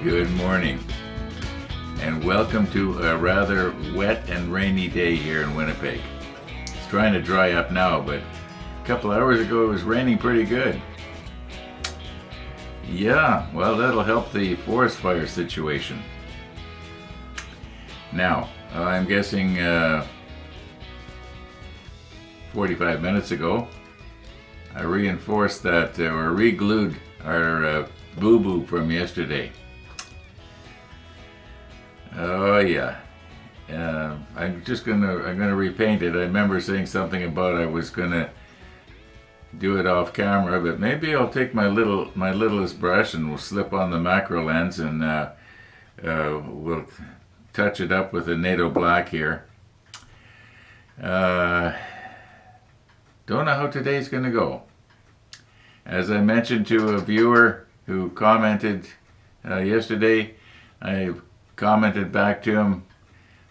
Good morning, and welcome to a rather wet and rainy day here in Winnipeg. It's trying to dry up now, but a couple hours ago it was raining pretty good. Yeah, well, that'll help the forest fire situation. Now, I'm guessing 45 minutes ago, I reinforced that, or re-glued our boo-boo from yesterday. Oh yeah, I'm gonna repaint it. I remember saying something about I was gonna do it off camera, but maybe I'll take my littlest brush and we'll slip on the macro lens and we'll touch it up with a NATO black here. Don't know how today's gonna go. As I mentioned to a viewer who commented yesterday, I commented back to him,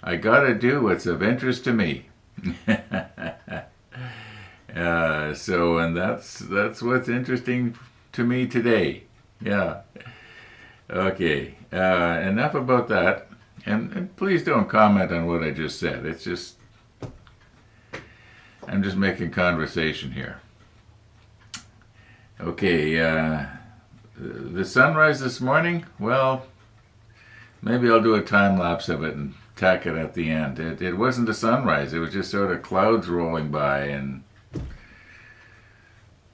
I gotta do what's of interest to me. And that's what's interesting to me today. Yeah. Okay. Enough about that. And please don't comment on what I just said. I'm just making conversation here. Okay. The sunrise this morning, well, maybe I'll do a time lapse of it and tack it at the end. It wasn't a sunrise. It was just sort of clouds rolling by and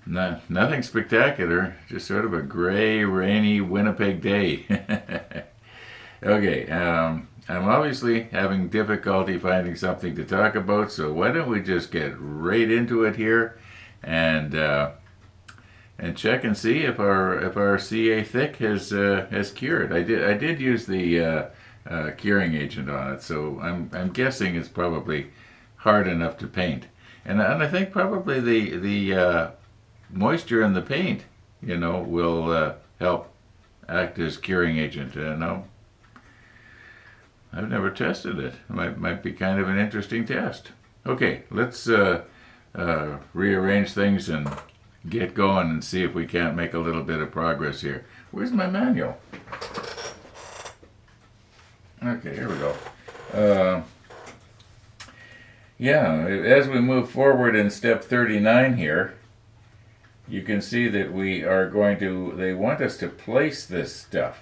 nothing spectacular. Just sort of a gray, rainy Winnipeg day. Okay, I'm obviously having difficulty finding something to talk about, so why don't we just get right into it here and check and see if our CA thick has cured. I did use the curing agent on it, so I'm guessing it's probably hard enough to paint, and I think probably the moisture in the paint, will help act as curing agent. No, I've never tested it. It might be kind of an interesting test. Okay, let's rearrange things and get going and see if we can't make a little bit of progress here. Where's my manual? Okay, here we go. Yeah, as we move forward in step 39 here, you can see that they want us to place this stuff.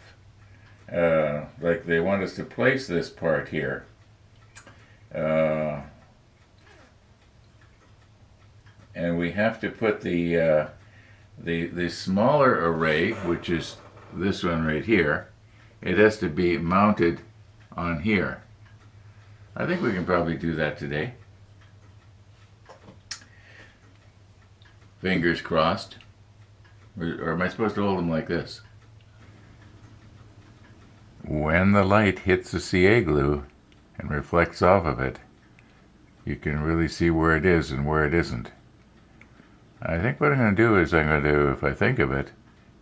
Like they want us to place this part here. And we have to put the smaller array, which is this one right here, it has to be mounted on here. I think we can probably do that today. Fingers crossed. Or am I supposed to hold them like this? When the light hits the CA glue and reflects off of it, you can really see where it is and where it isn't. I think what I'm going to do is if I think of it,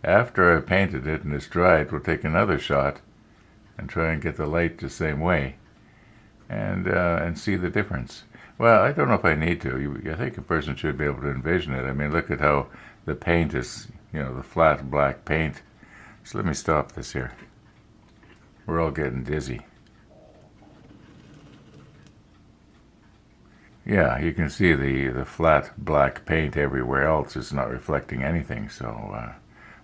after I've painted it and it's dried, we'll take another shot and try and get the light the same way and see the difference. Well, I don't know if I need to. I think a person should be able to envision it. I mean, look at how the paint is, the flat black paint. So let me stop this here. We're all getting dizzy. Yeah, you can see the flat black paint everywhere else is not reflecting anything, so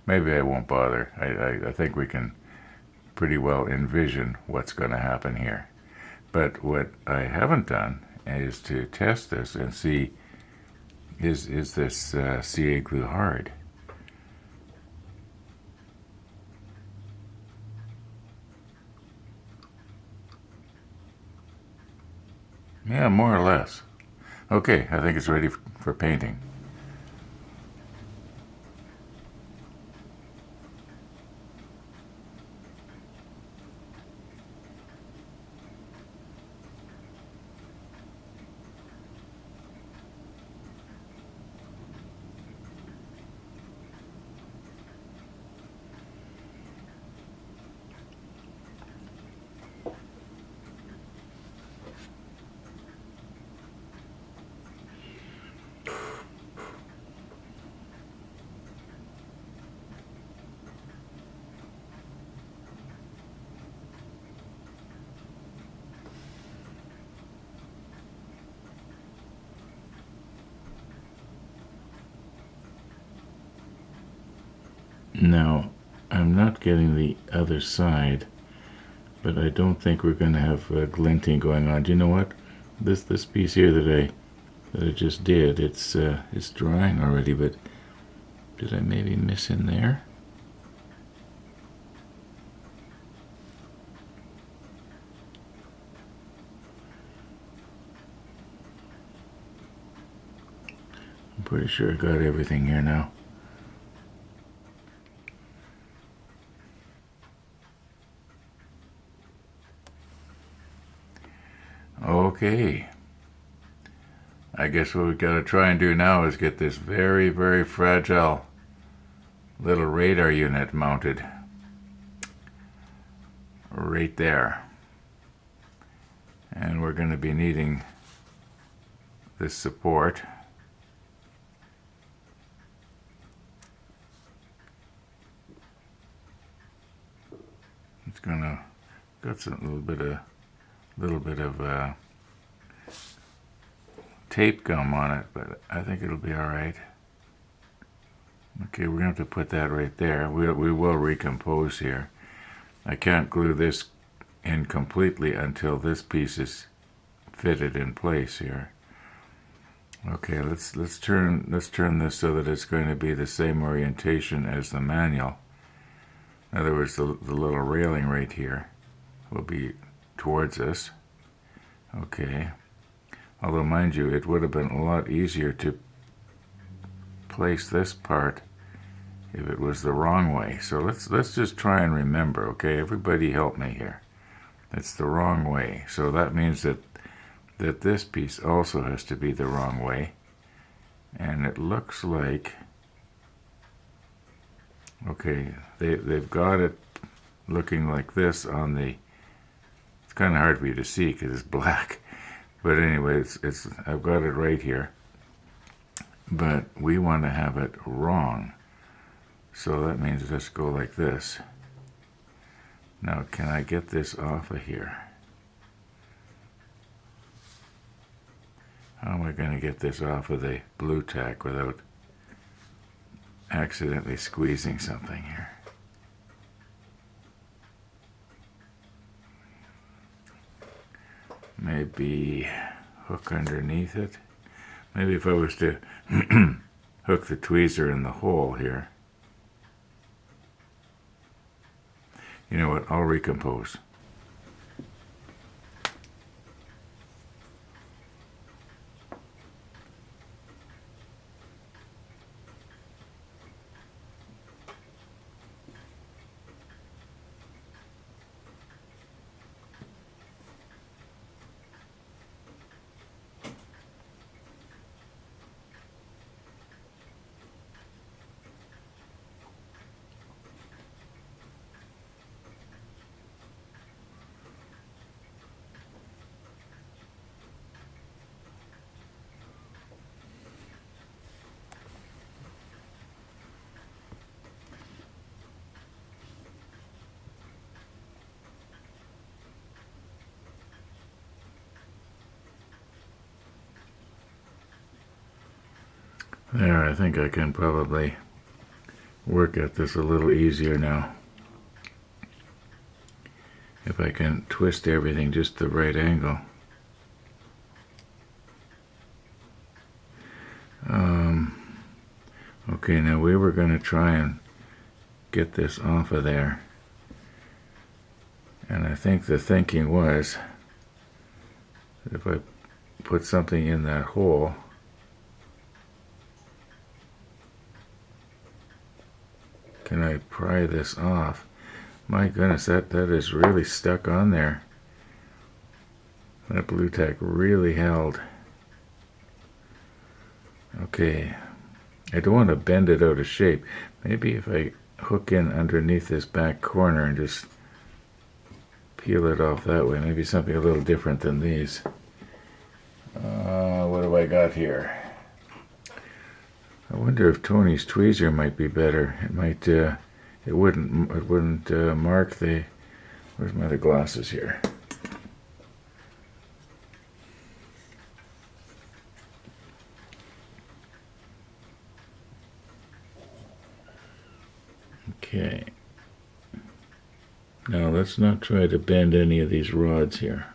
maybe I won't bother. I think we can pretty well envision what's going to happen here. But what I haven't done is to test this and see, is this CA glue hard? Yeah, more or less. Okay, I think it's ready for painting. Now, I'm not getting the other side, but I don't think we're going to have glinting going on. Do you know what? This piece here that I just did, it's drying already, but did I maybe miss in there? I'm pretty sure I got everything here now. Okay. I guess what we've got to try and do now is get this very, very fragile little radar unit mounted right there. And we're going to be needing this support. It's gonna got some little bit of tape gum on it, but I think it'll be all right. Okay, we're gonna have to put that right there. We will recompose here. I can't glue this in completely until this piece is fitted in place here. Okay, let's turn this so that it's going to be the same orientation as the manual. In other words, the little railing right here will be towards us. Okay. Although, mind you, it would have been a lot easier to place this part if it was the wrong way. So let's just try and remember, okay? Everybody help me here. It's the wrong way. So that means that this piece also has to be the wrong way. And it looks like, okay, they've got it looking like this on the, it's kind of hard for you to see because it's black. But anyway, I've got it right here. But we want to have it wrong. So that means let's go like this. Now, can I get this off of here? How am I going to get this off of the blue tack without accidentally squeezing something here? Maybe hook underneath it. Maybe if I was to hook the tweezer in the hole here. You know what? I'll recompose. There, I think I can probably work at this a little easier now. If I can twist everything just the right angle. Okay, now we were going to try and get this off of there. And I think the thinking was that if I put something in that hole, can I pry this off? My goodness, that is really stuck on there. That blue tack really held. Okay, I don't want to bend it out of shape. Maybe if I hook in underneath this back corner and just peel it off that way. Maybe something a little different than these. What have I got here? I wonder if Tony's tweezer might be better. It might. It wouldn't mark the. Where's my other glasses here? let's not try to bend any of these rods here.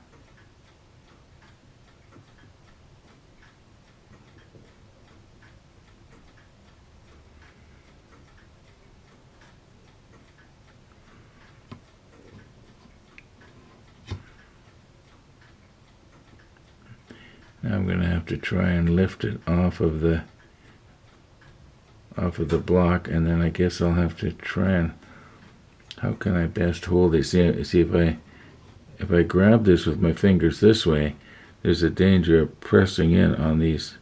Now I'm going to have to try and lift it off of the block, and then I guess I'll have to try and, how can I best hold it? See if I grab this with my fingers this way, there's a danger of pressing in on these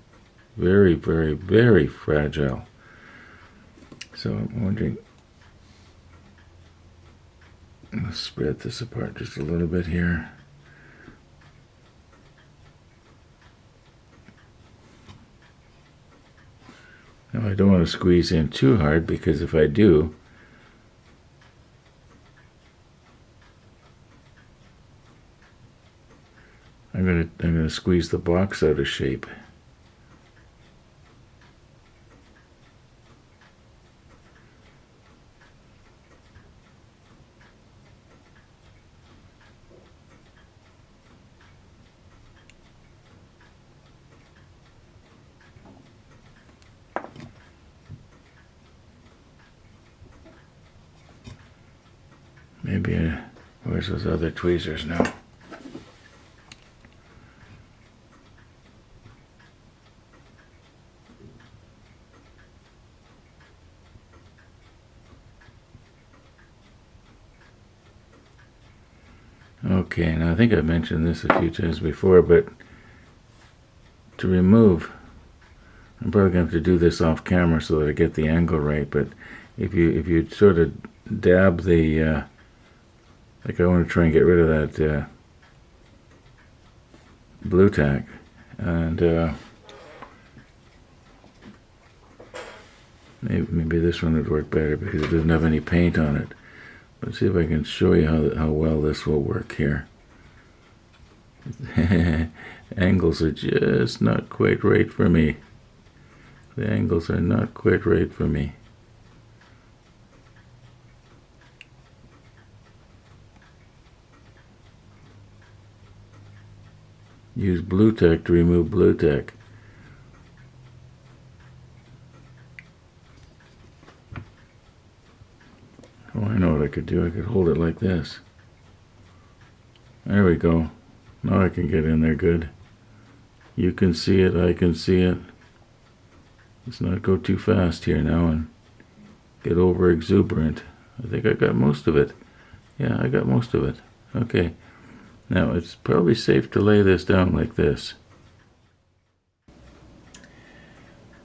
very, very, very fragile. So I'm wondering, let's spread this apart just a little bit here. Now I don't want to squeeze in too hard, because if I do, I'm gonna squeeze the box out of shape. Maybe where's those other tweezers now? Okay, now I think I've mentioned this a few times before, but to remove, I'm probably going to have to do this off camera so that I get the angle right, but if you sort of dab the, like I want to try and get rid of that blue tack, and maybe this one would work better because it doesn't have any paint on it. Let's see if I can show you how well this will work here. Angles are just not quite right for me. The angles are not quite right for me. Use blue tack to remove blue tack. Oh, I know what I could do. I could hold it like this. There we go. Now I can get in there good. You can see it, I can see it. Let's not go too fast here now and get over exuberant. I think I got most of it. Yeah, I got most of it. Okay. Now it's probably safe to lay this down like this.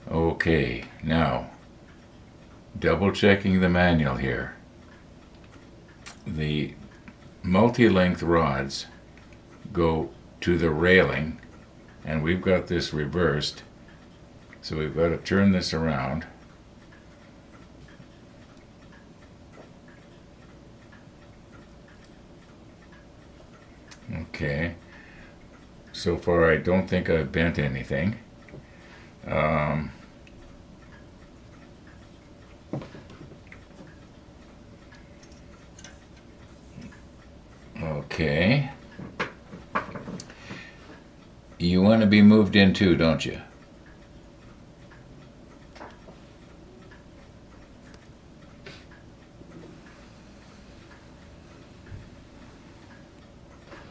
Okay, now double checking the manual here. The multi-length rods go to the railing, and we've got this reversed, so we've got to turn this around. Okay, so far I don't think I've bent anything. Okay. You want to be moved in too, don't you?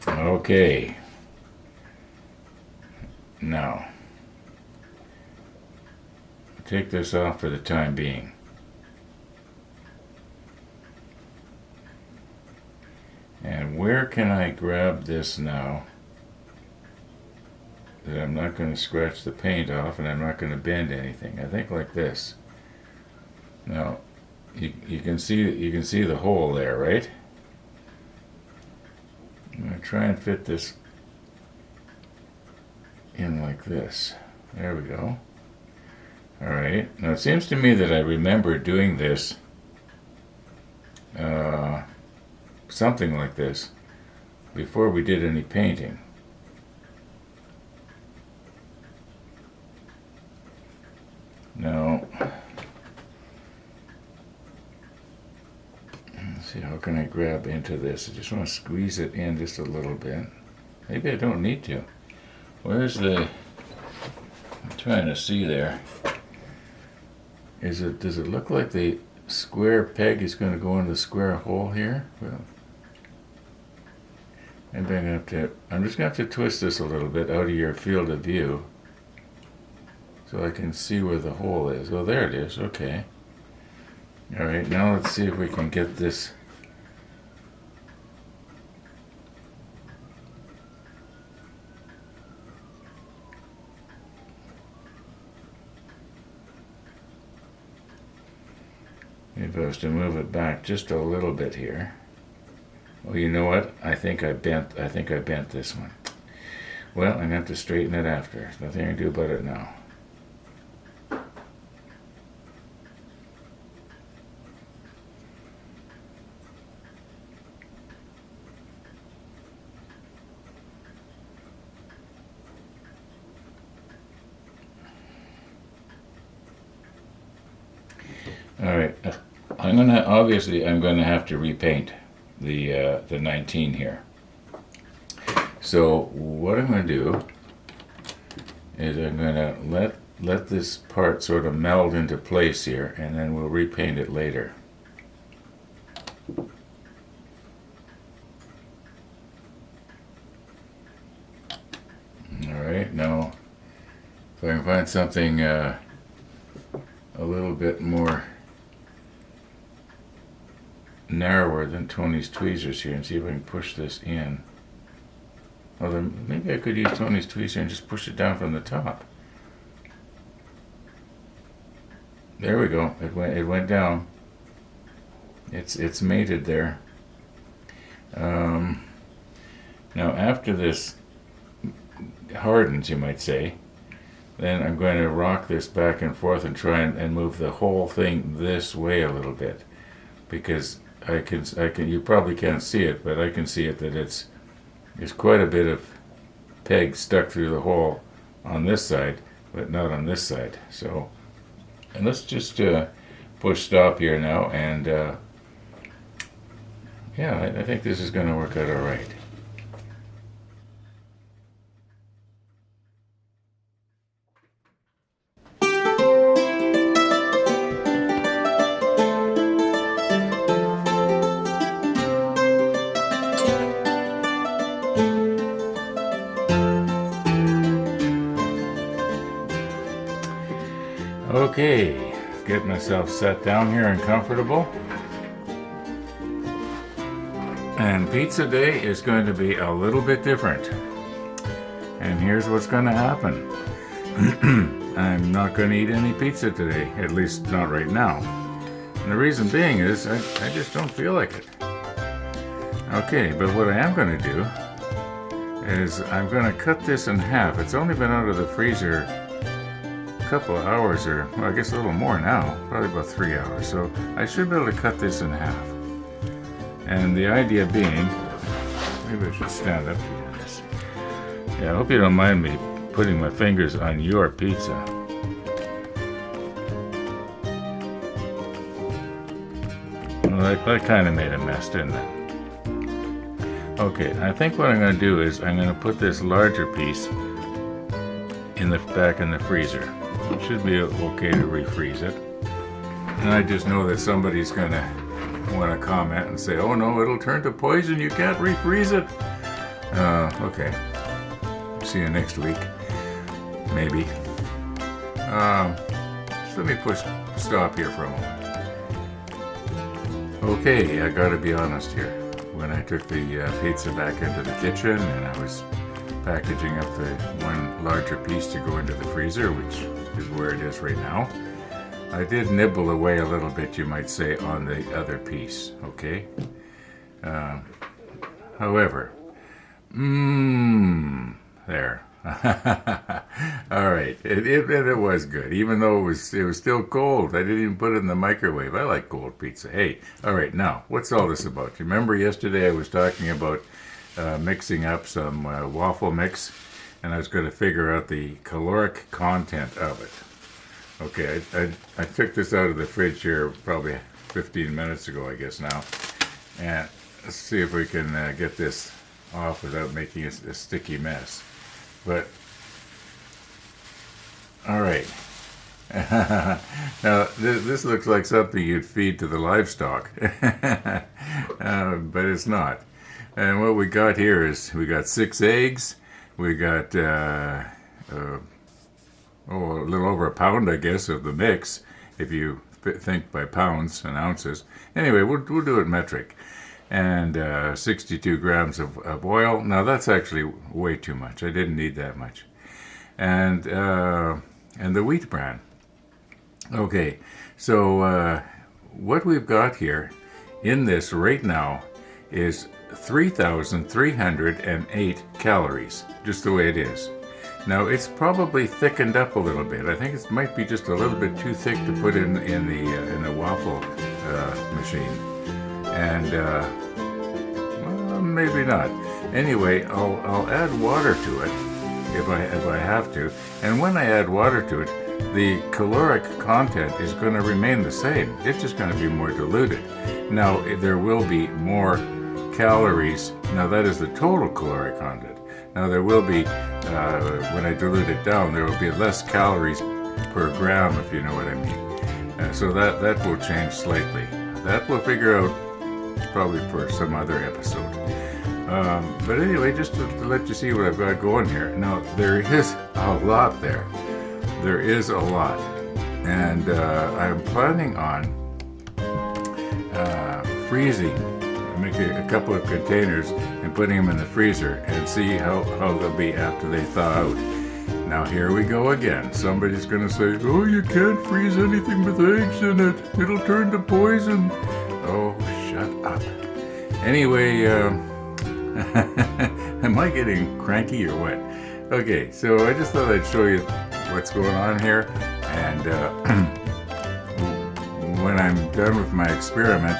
Okay. Now, take this off for the time being. And where can I grab this now that I'm not going to scratch the paint off and I'm not going to bend anything? I think like this. Now, you can see the hole there, right? I'm going to try and fit this in like this. There we go. Alright, now it seems to me that I remember doing this, something like this, before we did any painting. Now, let's see, how can I grab into this? I just want to squeeze it in just a little bit. Maybe I don't need to. Where's the... I'm trying to see there. Does it look like the square peg is going to go in the square hole here? Well, and I'm just going to have to twist this a little bit out of your field of view so I can see where the hole is. Oh, there it is. Okay. All right, now let's see if we can get this. If I was to move it back just a little bit here. Oh, you know what? I think I bent this one. Well, I'm going to have to straighten it after. There's nothing I can do about it now. All right, I'm gonna have to repaint the 19 here. So what I'm gonna do is I'm gonna let this part sort of meld into place here, and then we'll repaint it later. All right, now if I can find something a little bit more narrower than Tony's tweezers here, and see if I can push this in. Oh, then maybe I could use Tony's tweezer and just push it down from the top. There we go. It went down. It's mated there. Now after this hardens, you might say, then I'm going to rock this back and forth and try and move the whole thing this way a little bit, because I can. You probably can't see it, but I can see it that there's quite a bit of peg stuck through the hole on this side, but not on this side. So, and let's just push stop here now, and yeah, I think this is going to work out all right. Okay, get myself set down here and comfortable. And pizza day is going to be a little bit different. And here's what's going to happen. I'm not going to eat any pizza today, at least not right now. And the reason being is I just don't feel like it. Okay, but what I am going to do is I'm going to cut this in half. It's only been out of the freezer couple of hours, or well, I guess a little more now, probably about 3 hours, so I should be able to cut this in half. And the idea being, maybe I should stand up to do this. Yeah, I hope you don't mind me putting my fingers on your pizza. Well, that kind of made a mess, didn't it? Okay, I think what I'm going to do is I'm going to put this larger piece back in the freezer. It should be okay to refreeze it. And I just know that somebody's going to want to comment and say, oh no, it'll turn to poison, you can't refreeze it. Okay. See you next week. Maybe. Just let me push stop here for a moment. Okay, I gotta be honest here. When I took the pizza back into the kitchen and I was packaging up the one larger piece to go into the freezer, which is where it is right now, I did nibble away a little bit, you might say, on the other piece, okay? However, there. All right, it was good, even though it was still cold. I didn't even put it in the microwave. I like cold pizza. Hey, all right, now, what's all this about? You remember yesterday I was talking about mixing up some waffle mix, and I was going to figure out the caloric content of it. Okay, I took this out of the fridge here probably 15 minutes ago, I guess now, And let's see if we can get this off without making a sticky mess. But, all right. Now, this looks like something you'd feed to the livestock, but it's not. And what we got here is we got 6 eggs, we got a little over a pound, I guess, of the mix, if you think by pounds and ounces. Anyway, we'll do it metric. And 62 grams of oil. Now, that's actually way too much. I didn't need that much. And the wheat bran. Okay, so what we've got here in this right now is 3,308 calories, just the way it is. Now, it's probably thickened up a little bit. I think it might be just a little bit too thick to put in the waffle machine, and well, maybe not. Anyway, I'll add water to it if I have to, and when I add water to it, the caloric content is going to remain the same. It's just going to be more diluted. Now, there will be more calories. Now, that is the total caloric content. Now, there will be, when I dilute it down, there will be less calories per gram, if you know what I mean. So that will change slightly. That we'll figure out probably for some other episode. But anyway, just to let you see what I've got going here. Now, there is a lot there. There is a lot, and I'm planning on freezing, making a couple of containers and putting them in the freezer and see how they'll be after they thaw out. Now here we go again. Somebody's going to say, oh, you can't freeze anything with eggs in it. It'll turn to poison. Oh, shut up. Anyway, am I getting cranky or what? Okay, so I just thought I'd show you what's going on here, and when I'm done with my experiment,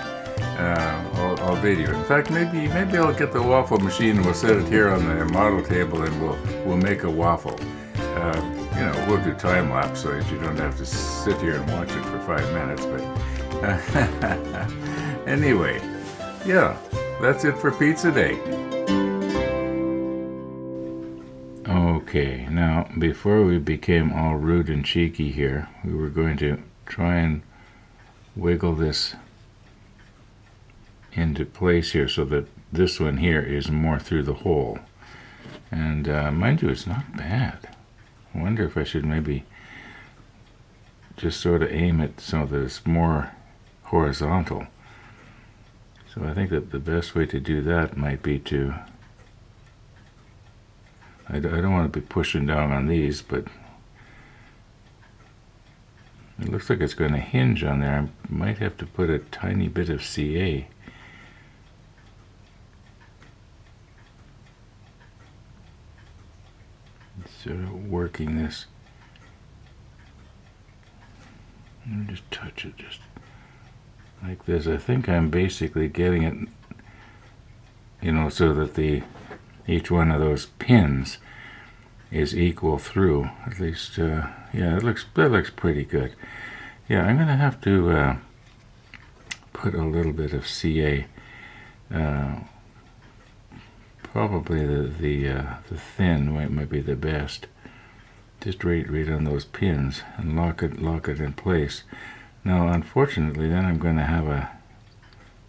I'll video. In fact, maybe I'll get the waffle machine and we'll set it here on the model table and we'll make a waffle. We'll do time lapse so that you don't have to sit here and watch it for 5 minutes. But anyway, yeah, that's it for Pizza Day. Okay, now before we became all rude and cheeky here, we were going to try and wiggle this into place here so that this one here is more through the hole. And mind you, it's not bad. I wonder if I should maybe just sort of aim it so that it's more horizontal. So I think that the best way to do that might be to, I don't want to be pushing down on these, but it looks like it's going to hinge on there. I might have to put a tiny bit of CA. Sort of working this. Let me just touch it just like this. I think I'm basically getting it, so that each one of those pins is equal through. At least, yeah, that looks pretty good. Yeah, I'm going to have to put a little bit of CA. Probably the thin might be the best. Just right on those pins and lock it in place. Now, unfortunately, then I'm going to have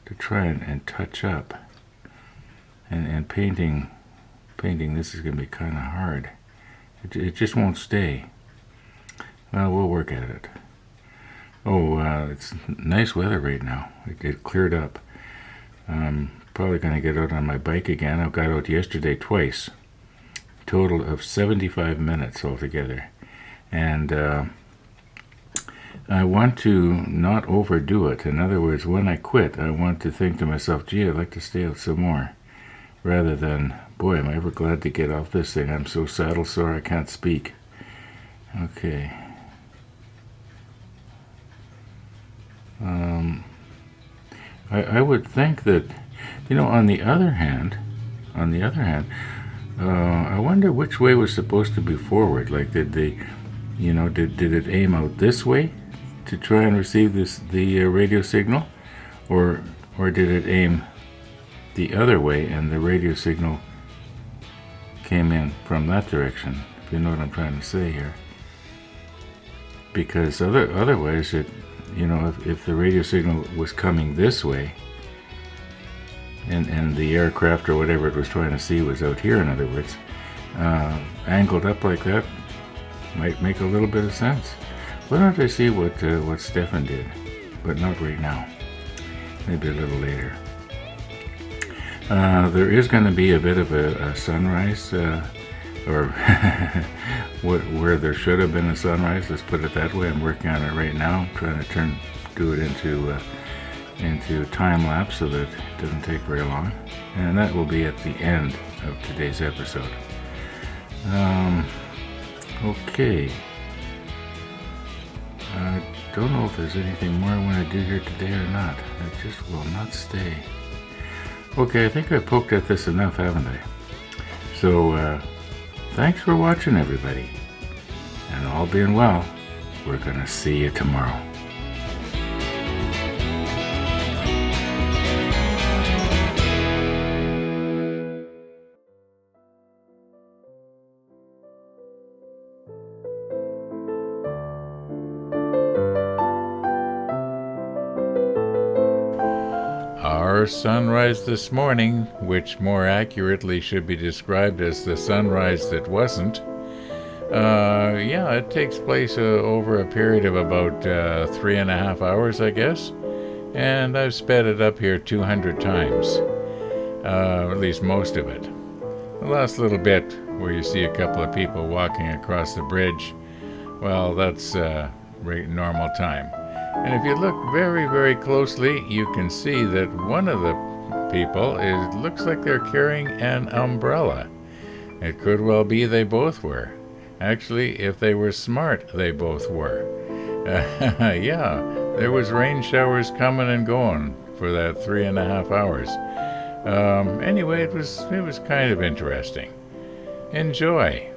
to try and touch up. And painting this is going to be kind of hard. It just won't stay. Well, we'll work at it. Oh, it's nice weather right now. It cleared up. Probably going to get out on my bike again. I got out yesterday twice. Total of 75 minutes altogether. And I want to not overdo it. In other words, when I quit, I want to think to myself, gee, I'd like to stay out some more. Rather than, boy, am I ever glad to get off this thing. I'm so saddle sore I can't speak. Okay. I would think that, on the other hand, I wonder which way was supposed to be forward. Like, did it aim out this way to try and receive the radio signal, or did it aim the other way, and the radio signal came in from that direction, if you know what I'm trying to say here. Because otherwise, if the radio signal was coming this way, and the aircraft or whatever it was trying to see was out here, in other words, angled up like that, might make a little bit of sense. Why don't I see what Stefan did? But not right now. Maybe a little later. There is going to be a bit of a sunrise, or where there should have been a sunrise. Let's put it that way. I'm working on it right now, trying to do it into time lapse so that it doesn't take very long, and that will be at the end of today's episode. Okay. I don't know if there's anything more I want to do here today or not. I just will not stay. Okay, I think I poked at this enough, haven't I? So, thanks for watching, everybody. And all being well, we're going to see you tomorrow. Our sunrise this morning, which more accurately should be described as the sunrise that wasn't, it takes place over a period of about 3.5 hours, I guess, and I've sped it up here 200 times, at least most of it. The last little bit where you see a couple of people walking across the bridge, well, that's normal time. And if you look very, very closely, you can see that one of the people looks like they're carrying an umbrella. It could well be they both were. Actually, if they were smart, they both were. Yeah, there was rain showers coming and going for that 3.5 hours. Anyway, it was kind of interesting. Enjoy.